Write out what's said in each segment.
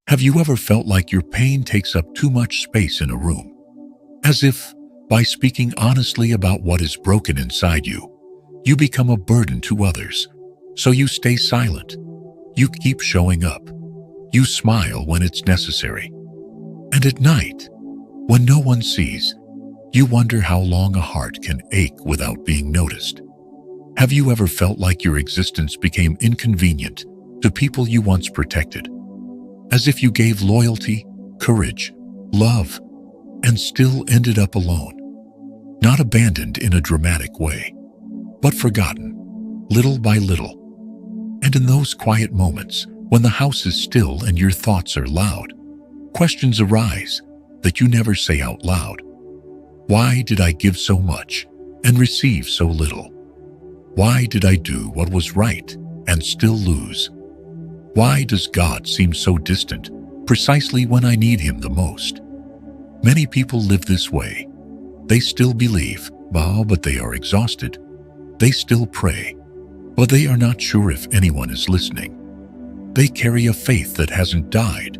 Have you ever felt like your pain takes up too much space in a room? As if, by speaking honestly about what is broken inside you, you become a burden to others. So you stay silent. You keep showing up. You smile when it's necessary. And at night, when no one sees, you wonder how long a heart can ache without being noticed. Have you ever felt like your existence became inconvenient to people you once protected? As if you gave loyalty, courage, love, and still ended up alone. Not abandoned in a dramatic way, but forgotten, little by little. And in those quiet moments, when the house is still and your thoughts are loud, questions arise that you never say out loud. Why did I give so much and receive so little? Why did I do what was right and still lose? Why does God seem so distant, precisely when I need Him the most? Many people live this way. They still believe, but they are exhausted. They still pray, but they are not sure if anyone is listening. They carry a faith that hasn't died,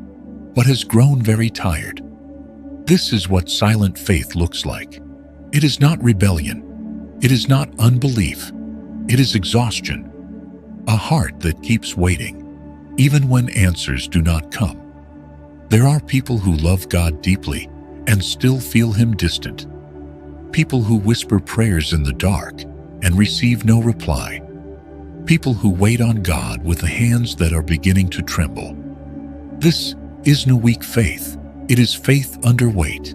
but has grown very tired. This is what silent faith looks like. It is not rebellion. It is not unbelief. It is exhaustion. A heart that keeps waiting, even when answers do not come. There are people who love God deeply and still feel Him distant. People who whisper prayers in the dark and receive no reply. People who wait on God with the hands that are beginning to tremble. This isn't a weak faith. It is faith under weight.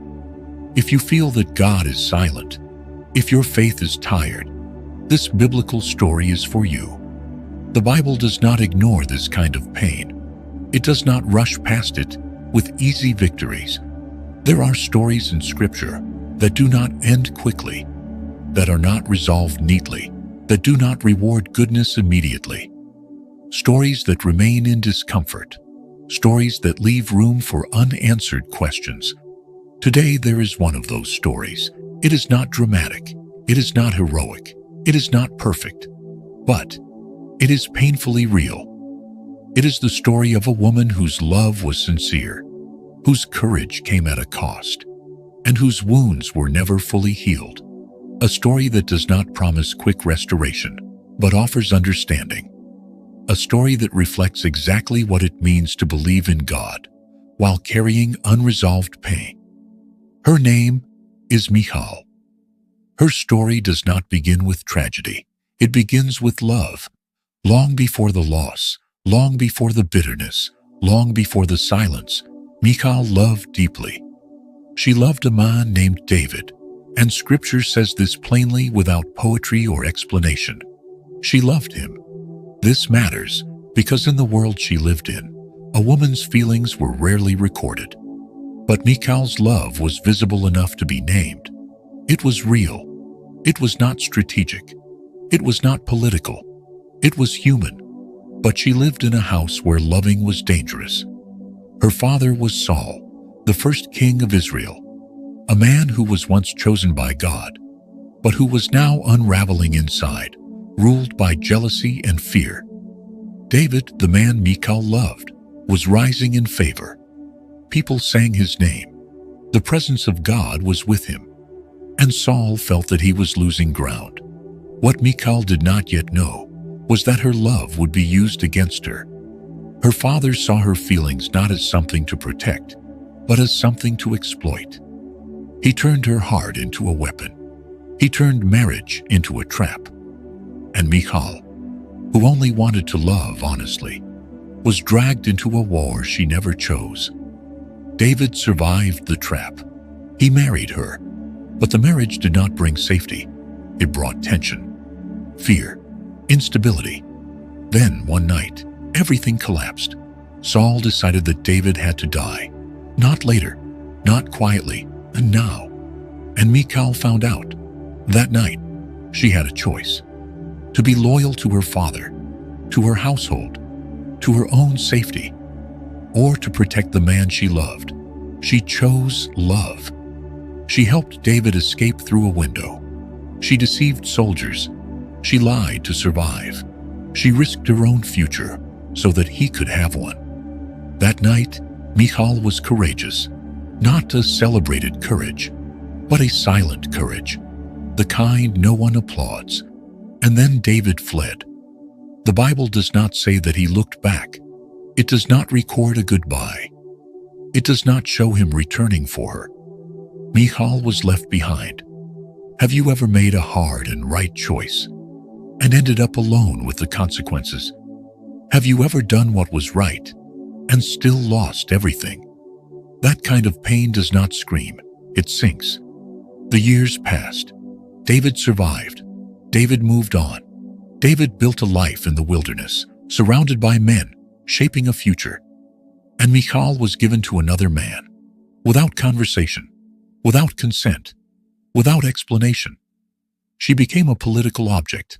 If you feel that God is silent, if your faith is tired, this biblical story is for you. The Bible does not ignore this kind of pain. It does not rush past it with easy victories. There are stories in Scripture that do not end quickly, that are not resolved neatly, that do not reward goodness immediately. Stories that remain in discomfort. Stories that leave room for unanswered questions. Today there is one of those stories. It is not dramatic. It is not heroic. It is not perfect. But it is painfully real. It is the story of a woman whose love was sincere, whose courage came at a cost, and whose wounds were never fully healed. A story that does not promise quick restoration, but offers understanding. A story that reflects exactly what it means to believe in God while carrying unresolved pain. Her name is Michal. Her story does not begin with tragedy. It begins with love. Long before the loss, long before the bitterness, long before the silence, Michal loved deeply. She loved a man named David, and Scripture says this plainly without poetry or explanation. She loved him. This matters because in the world she lived in, a woman's feelings were rarely recorded. But Michal's love was visible enough to be named. It was real. It was not strategic. It was not political. It was human. But she lived in a house where loving was dangerous. Her father was Saul, the first king of Israel, a man who was once chosen by God, but who was now unraveling inside, ruled by jealousy and fear. David, the man Michal loved, was rising in favor. People sang his name. The presence of God was with him. And Saul felt that he was losing ground. What Michal did not yet know was that her love would be used against her. Her father saw her feelings not as something to protect, but as something to exploit. He turned her heart into a weapon. He turned marriage into a trap. And Michal, who only wanted to love honestly, was dragged into a war she never chose. David survived the trap. He married her, but the marriage did not bring safety. It brought tension, fear, instability. Then, one night, everything collapsed. Saul decided that David had to die. Not later, not quietly, and now. And Michal found out. That night, she had a choice. To be loyal to her father, to her household, to her own safety, or to protect the man she loved. She chose love. She helped David escape through a window. She deceived soldiers. She lied to survive. She risked her own future so that he could have one. That night, Michal was courageous, not a celebrated courage, but a silent courage, the kind no one applauds. And then David fled. The Bible does not say that he looked back. It does not record a goodbye. It does not show him returning for her. Michal was left behind. Have you ever made a hard and right choice and ended up alone with the consequences? Have you ever done what was right and still lost everything? That kind of pain does not scream, it sinks. The years passed. David survived. David moved on. David built a life in the wilderness, surrounded by men, shaping a future. And Michal was given to another man, without conversation, without consent, without explanation. She became a political object,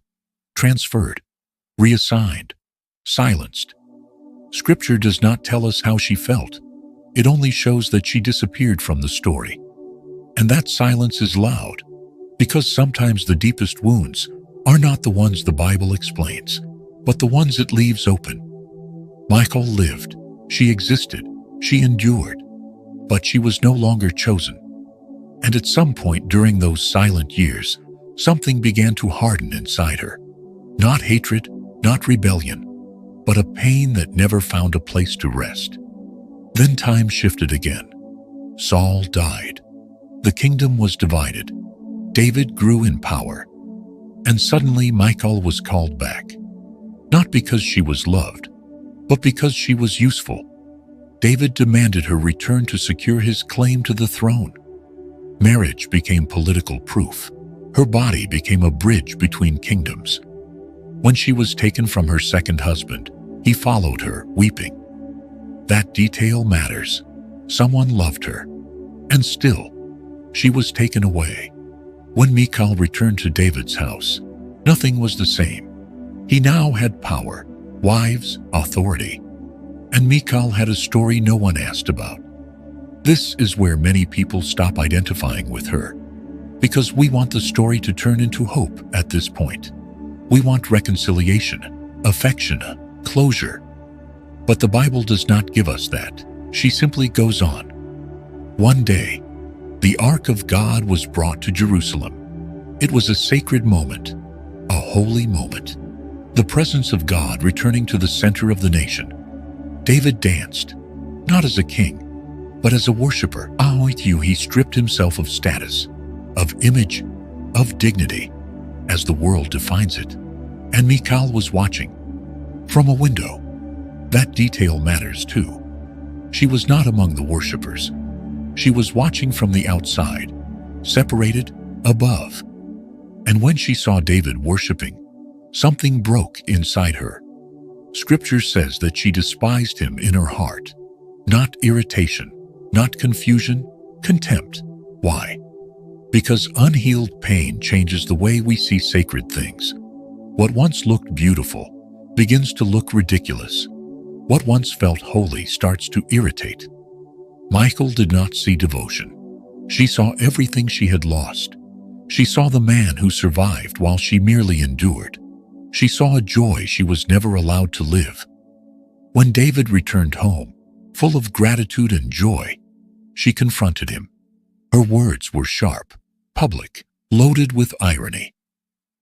transferred, reassigned, silenced. Scripture does not tell us how she felt. It only shows that she disappeared from the story. And that silence is loud, because sometimes the deepest wounds are not the ones the Bible explains, but the ones it leaves open. Michal lived, she existed, she endured, but she was no longer chosen. And at some point during those silent years, something began to harden inside her. Not hatred, not rebellion, but a pain that never found a place to rest. Then time shifted again. Saul died. The kingdom was divided. David grew in power. And suddenly Michal was called back. Not because she was loved, but because she was useful. David demanded her return to secure his claim to the throne. Marriage became political proof. Her body became a bridge between kingdoms. When she was taken from her second husband, he followed her, weeping. That detail matters. Someone loved her. And still, she was taken away. When Michal returned to David's house, nothing was the same. He now had power, wives, authority. And Michal had a story no one asked about. This is where many people stop identifying with her, because we want the story to turn into hope at this point. We want reconciliation, affection, closure. But the Bible does not give us that. She simply goes on. One day, the Ark of God was brought to Jerusalem. It was a sacred moment, a holy moment. The presence of God returning to the center of the nation. David danced, not as a king, but as a worshiper. He stripped himself of status, of image, of dignity, as the world defines it. And Michal was watching from a window. That detail matters too. She was not among the worshipers. She was watching from the outside, separated, above. And when she saw David worshiping, something broke inside her. Scripture says that she despised him in her heart. Not irritation, not confusion, contempt. Why? Because unhealed pain changes the way we see sacred things. What once looked beautiful begins to look ridiculous. What once felt holy starts to irritate. Michal did not see devotion. She saw everything she had lost. She saw the man who survived while she merely endured. She saw a joy she was never allowed to live. When David returned home, full of gratitude and joy, she confronted him. Her words were sharp, public, loaded with irony.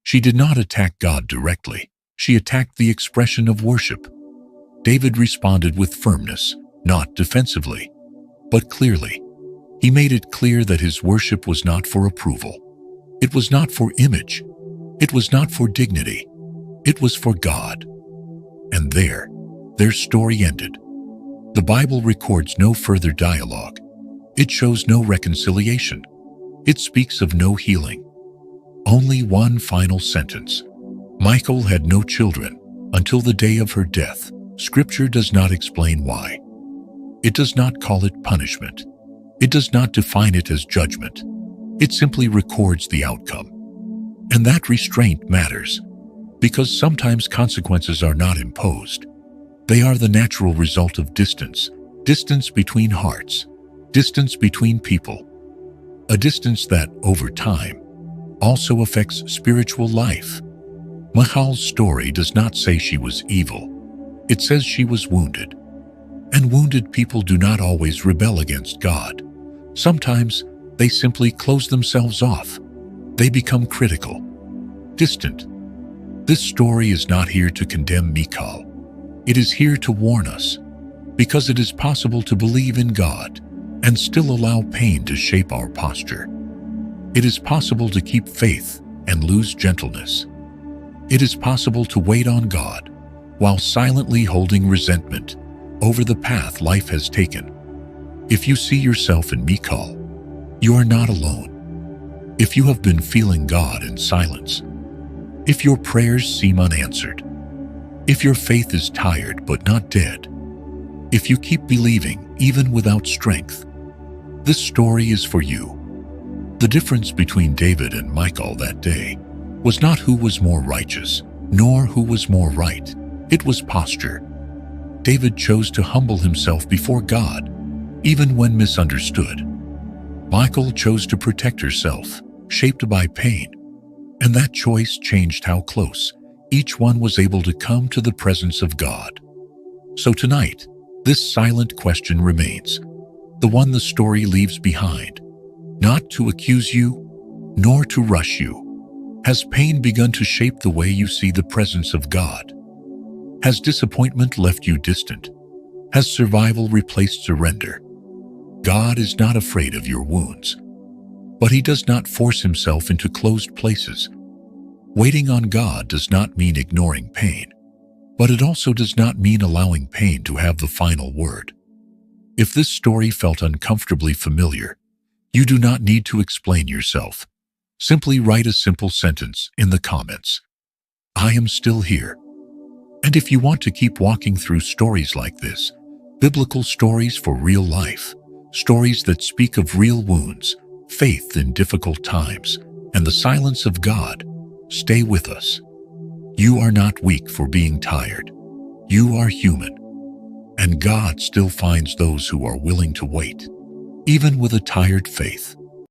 She did not attack God directly. She attacked the expression of worship. David responded with firmness, not defensively, but clearly. He made it clear that his worship was not for approval. It was not for image. It was not for dignity. It was for God. And there, their story ended. The Bible records no further dialogue. It shows no reconciliation. It speaks of no healing. Only one final sentence. Michal had no children until the day of her death. Scripture does not explain why. It does not call it punishment. It does not define it as judgment. It simply records the outcome. And that restraint matters, because sometimes consequences are not imposed. They are the natural result of distance, distance between hearts, distance between people, a distance that, over time, also affects spiritual life. Michal's story does not say she was evil. It says she was wounded. And wounded people do not always rebel against God. Sometimes they simply close themselves off. They become critical, distant. This story is not here to condemn Michal. It is here to warn us, because it is possible to believe in God and still allow pain to shape our posture. It is possible to keep faith and lose gentleness. It is possible to wait on God while silently holding resentment over the path life has taken. If you see yourself in Michal, you are not alone. If you have been feeling God in silence, if your prayers seem unanswered, if your faith is tired but not dead, if you keep believing even without strength, this story is for you. The difference between David and Michal that day was not who was more righteous, nor who was more right. It was posture. David chose to humble himself before God, even when misunderstood. Michal chose to protect herself, shaped by pain, and that choice changed how close each one was able to come to the presence of God. So tonight, this silent question remains, the one the story leaves behind, not to accuse you, nor to rush you. Has pain begun to shape the way you see the presence of God? Has disappointment left you distant? Has survival replaced surrender? God is not afraid of your wounds, but He does not force Himself into closed places. Waiting on God does not mean ignoring pain, but it also does not mean allowing pain to have the final word. If this story felt uncomfortably familiar, you do not need to explain yourself. Simply write a simple sentence in the comments. I am still here. And if you want to keep walking through stories like this, biblical stories for real life, stories that speak of real wounds, faith in difficult times, and the silence of God, stay with us. You are not weak for being tired. You are human. And God still finds those who are willing to wait, even with a tired faith.